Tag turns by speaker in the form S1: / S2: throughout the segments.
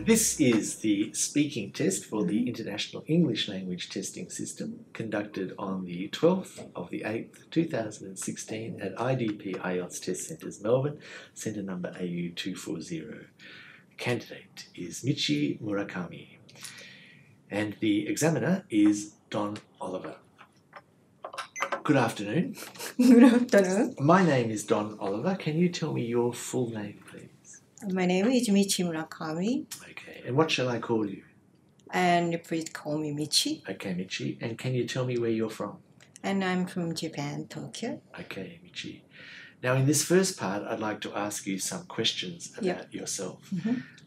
S1: This is the speaking test for the International English Language Testing System conducted on the 12th of the 8th, 2016 at IDP IELTS Test Centres, Melbourne, centre number AU240. The candidate is Michi Murakami and the examiner is Don Oliver. Good afternoon.
S2: Good afternoon.
S1: My name is Don Oliver. Can you tell me your full name, please?
S2: My name is Michi Murakami,
S1: Okay, and what shall I call you?
S2: and please call me Michi.
S1: Okay, Michi. And can you tell me where you're from?
S2: And I'm from Japan, Tokyo.
S1: Okay, Michi. Now, in this first part, I'd like to ask you some questions about yourself.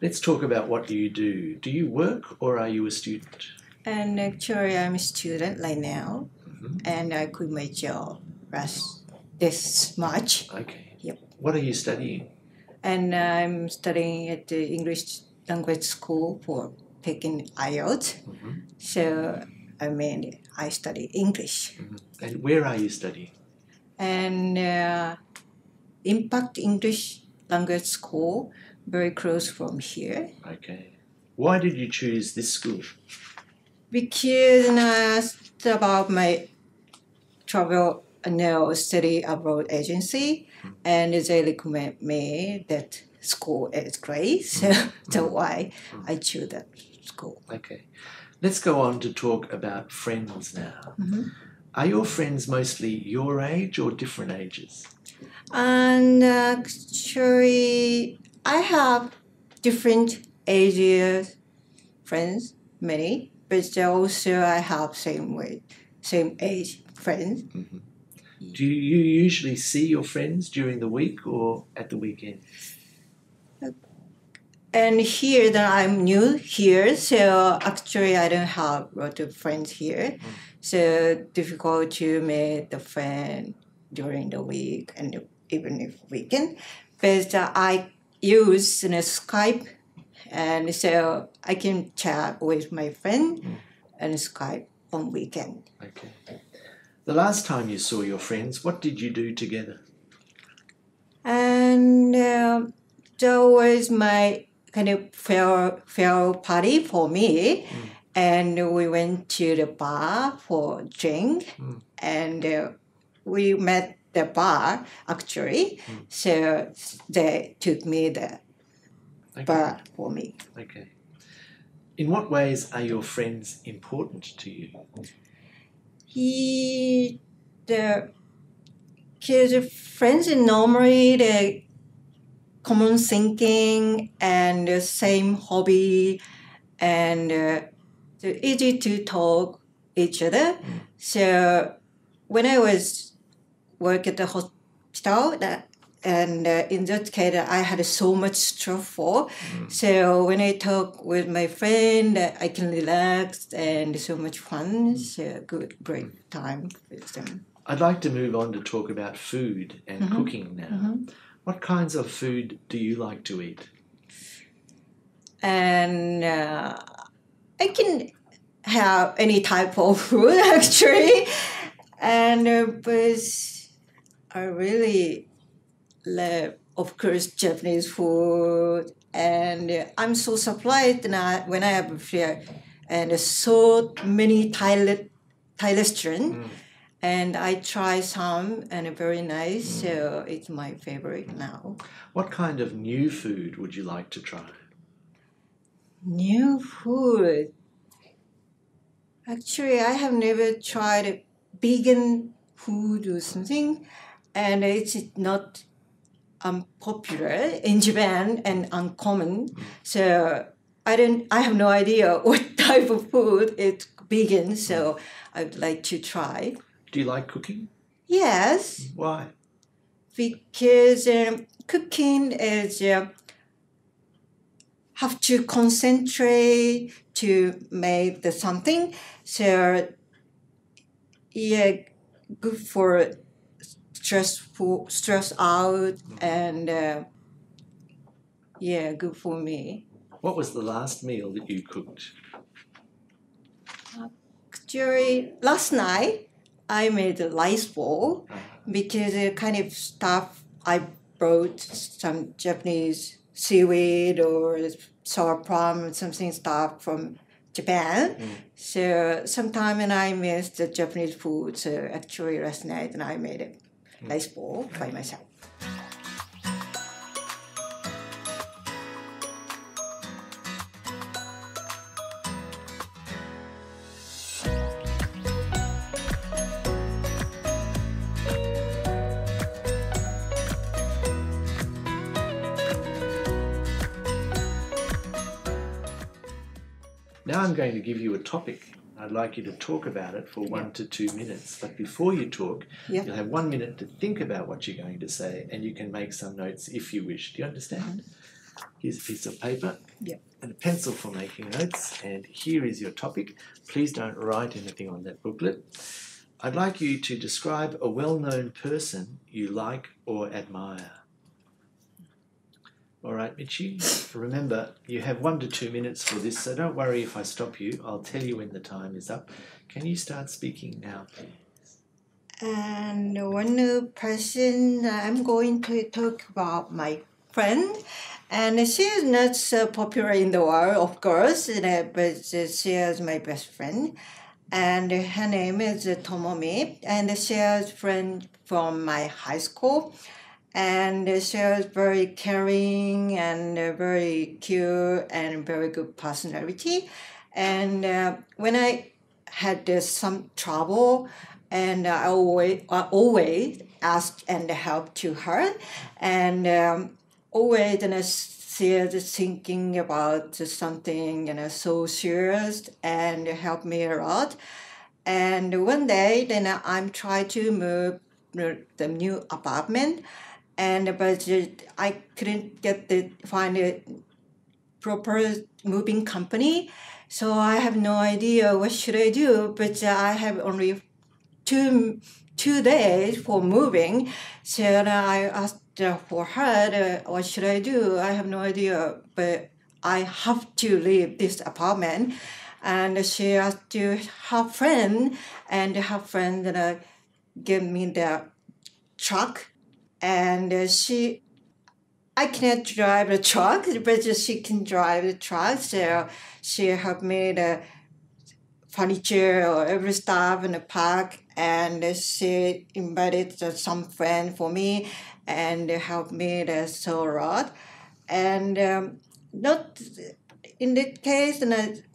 S1: Let's talk about what you do. Do you work or are you a student?
S2: And actually, I'm a student right now, and I quit my job this March.
S1: Okay.
S2: Yep.
S1: What are you studying?
S2: And I'm studying at the English language school for taking IELTS. So, I study English.
S1: And where are you studying?
S2: And Impact English language school, very close from here.
S1: Okay. Why did you choose this school?
S2: Because I asked about my travel study abroad agency, and they recommend me that school is great. So that's why I choose that school.
S1: Okay. Let's go on to talk about friends now. Are your friends mostly your age or different ages?
S2: And actually, I have different ages friends, many, but also I have same age friends.
S1: Do you usually see your friends during the week or at the weekend?
S2: And here that I'm new here, so actually I don't have a lot of friends here. So difficult to meet the friend during the week and even if weekend. But I use Skype, and so I can chat with my friend and Skype on weekend.
S1: Okay. The last time you saw your friends, what did you do together?
S2: And that was my kind of farewell party for me. And we went to the bar for a drink. And we met the bar, actually. So they took me the bar for me.
S1: Okay. In what ways are your friends important to you?
S2: Because friends normally the common thinking and the same hobby and easy to talk each other. So when I was work at the hospital and in that case I had so much trouble. So when I talk with my friend, I can relax and so much fun. So great time with them.
S1: I'd like to move on to talk about food and cooking now. What kinds of food do you like to eat?
S2: And I can have any type of food actually. And but I really love, of course, Japanese food, and I'm so surprised now when I have here and so many Thai restaurants, and I try some and very nice. So it's my favorite now.
S1: What kind of new food would you like to try?
S2: New food. Actually, I have never tried vegan food or something, and it's not popular in Japan and uncommon. So I have no idea what type of food is vegan. So I'd like to try.
S1: Do you like cooking?
S2: Yes.
S1: Why?
S2: Because cooking is have to concentrate to make something. So yeah, good for stress out and good for me.
S1: What was the last meal that you cooked?
S2: Actually, last night I made a rice bowl because the kind of stuff I brought some Japanese seaweed or sour plum, something stuff from Japan. So sometime when I miss the Japanese food, so actually last night and I made a rice bowl by myself.
S1: Now I'm going to give you a topic. I'd like you to talk about it for 1 to 2 minutes. But before you talk, you'll have 1 minute to think about what you're going to say, and you can make some notes if you wish. Do you understand? Here's a piece of paper and a pencil for making notes, and here is your topic. Please don't write anything on that booklet. I'd like you to describe a well-known person you like or admire. All right, Michi, remember you have 1 to 2 minutes for this, so don't worry if I stop you. I'll tell you when the time is up. Can you start speaking now, please?
S2: And one person I'm going to talk about my friend, and she is not so popular in the world, of course, but she is my best friend. And her name is Tomomi, and she is a friend from my high school. And she was very caring and very cute and very good personality. And when I had some trouble, and I always asked and helped to her, and always she is thinking about something so serious and helped me a lot. And one day, then I'm trying to move the new apartment. But I couldn't find a proper moving company, so I have no idea what should I do. But I have only two days for moving, so I asked for her, what should I do? I have no idea, but I have to leave this apartment. And she asked to her friend, and her friend gave me the truck. And I cannot drive the truck, but she can drive the truck. So she helped me the furniture or every stuff in the park. And she invited some friend for me and helped me so a lot. And not in that case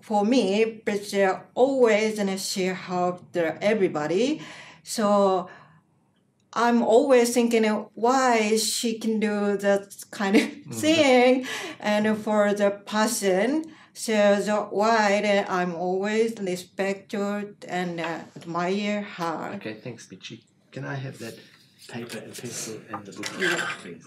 S2: for me, but always she helped everybody. So I'm always thinking why she can do that kind of thing, and for the person, so why I'm always respect her and admire her.
S1: Okay, thanks, Michi. Can I have that paper and pencil and the book, please?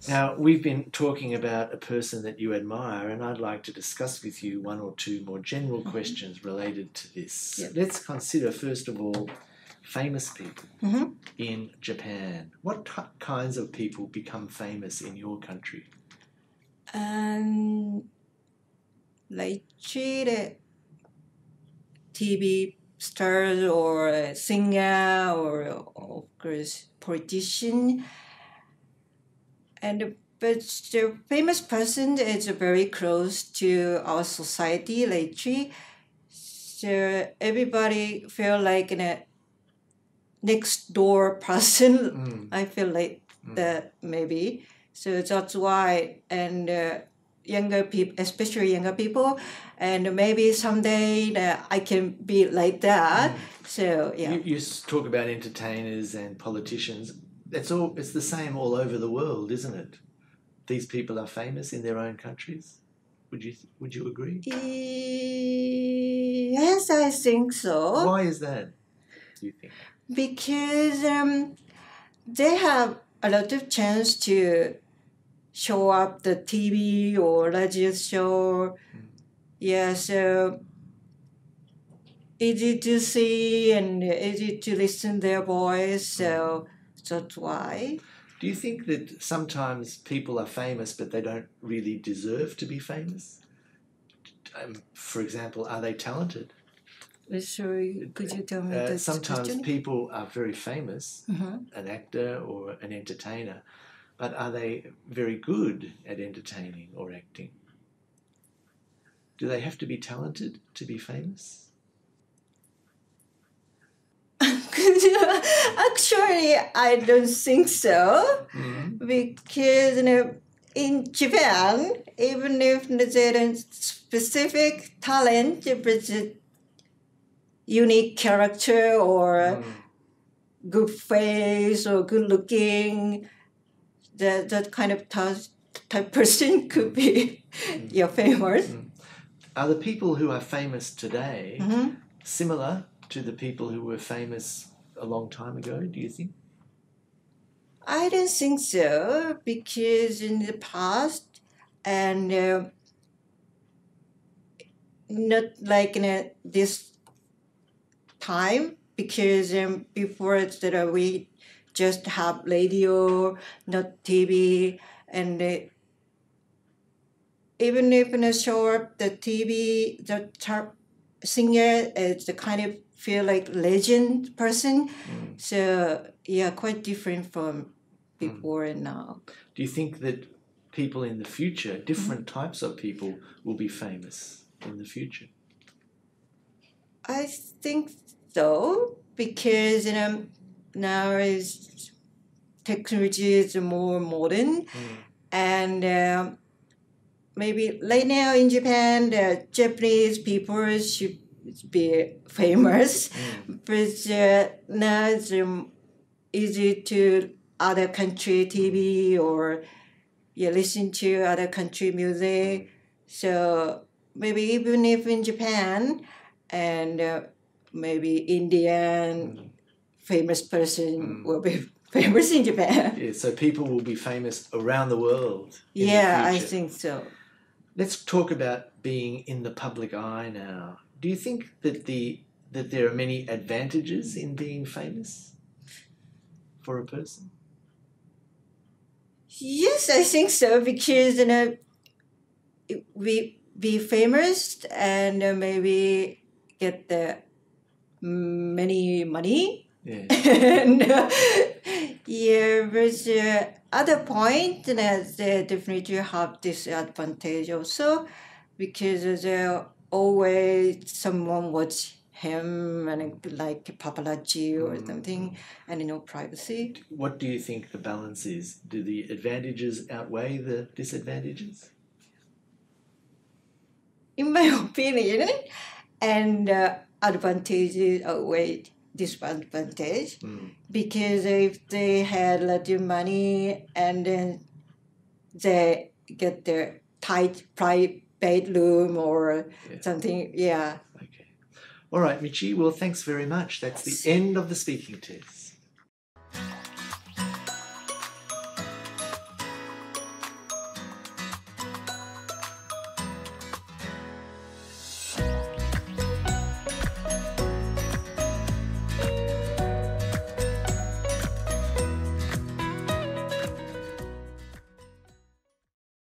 S1: Now, we've been talking about a person that you admire, and I'd like to discuss with you 1 or 2 more general questions related to this.
S2: Yep.
S1: Let's consider, first of all, famous people in Japan. What kinds of people become famous in your country?
S2: Like the TV stars or singer or of course politician. But the famous person is very close to our society lately. So everybody feel like a next door person. I feel like that maybe. So that's why, and younger people, especially younger people, and maybe someday that I can be like that. So yeah.
S1: You talk about entertainers and politicians. It's the same all over the world, isn't it? These people are famous in their own countries. Would you agree?
S2: Yes, I think so.
S1: Why is that, do you think?
S2: Because they have a lot of chance to show up the TV or radio show. Yeah, so easy to see and easy to listen their voice. So that's why.
S1: Do you think that sometimes people are famous but they don't really deserve to be famous? For example, are they talented?
S2: Sorry, could you tell me the
S1: Sometimes
S2: question?
S1: people are very famous,
S2: Mhm.
S1: an actor or an entertainer, but are they very good at entertaining or acting? Do they have to be talented to be famous?
S2: Actually, I don't think so.
S1: Mm-hmm.
S2: Because in Japan, even if there is specific talent, but unique character or good face or good looking, that kind of type person could be famous.
S1: Are the people who are famous today
S2: Mhm.
S1: similar to the people who were famous a long time ago, do you think?
S2: I don't think so, because in the past, and not like in this time, because before that we just have radio, not TV, and even if in a show the TV, the singer is the kind of feel like legend person. So yeah, quite different from before and now.
S1: Do you think that people in the future, different types of people, will be famous in the future?
S2: I think so, because now is technology is more modern, and maybe right now in Japan, the Japanese people should be famous, but now it's easy to other country TV or listen to other country music. So maybe even if in Japan and maybe Indian famous person will be famous in Japan.
S1: Yeah, so people will be famous around the world in the
S2: Yeah, I
S1: future.
S2: think so.
S1: Let's talk about being in the public eye now. Do you think that there are many advantages in being famous for a person?
S2: Yes, I think so, because we be famous and maybe get the many money.
S1: Yeah.
S2: And yeah, but other point that they definitely have disadvantage also, because there always someone watch him and like paparazzi or something, and no privacy.
S1: What do you think the balance is? Do the advantages outweigh the disadvantages?
S2: In my opinion, and advantages outweigh disadvantage, because if they had a lot of money and then they get their tight private bedroom or something, yeah.
S1: Okay. All right, Michi. Well, thanks very much. That's the end of the speaking test.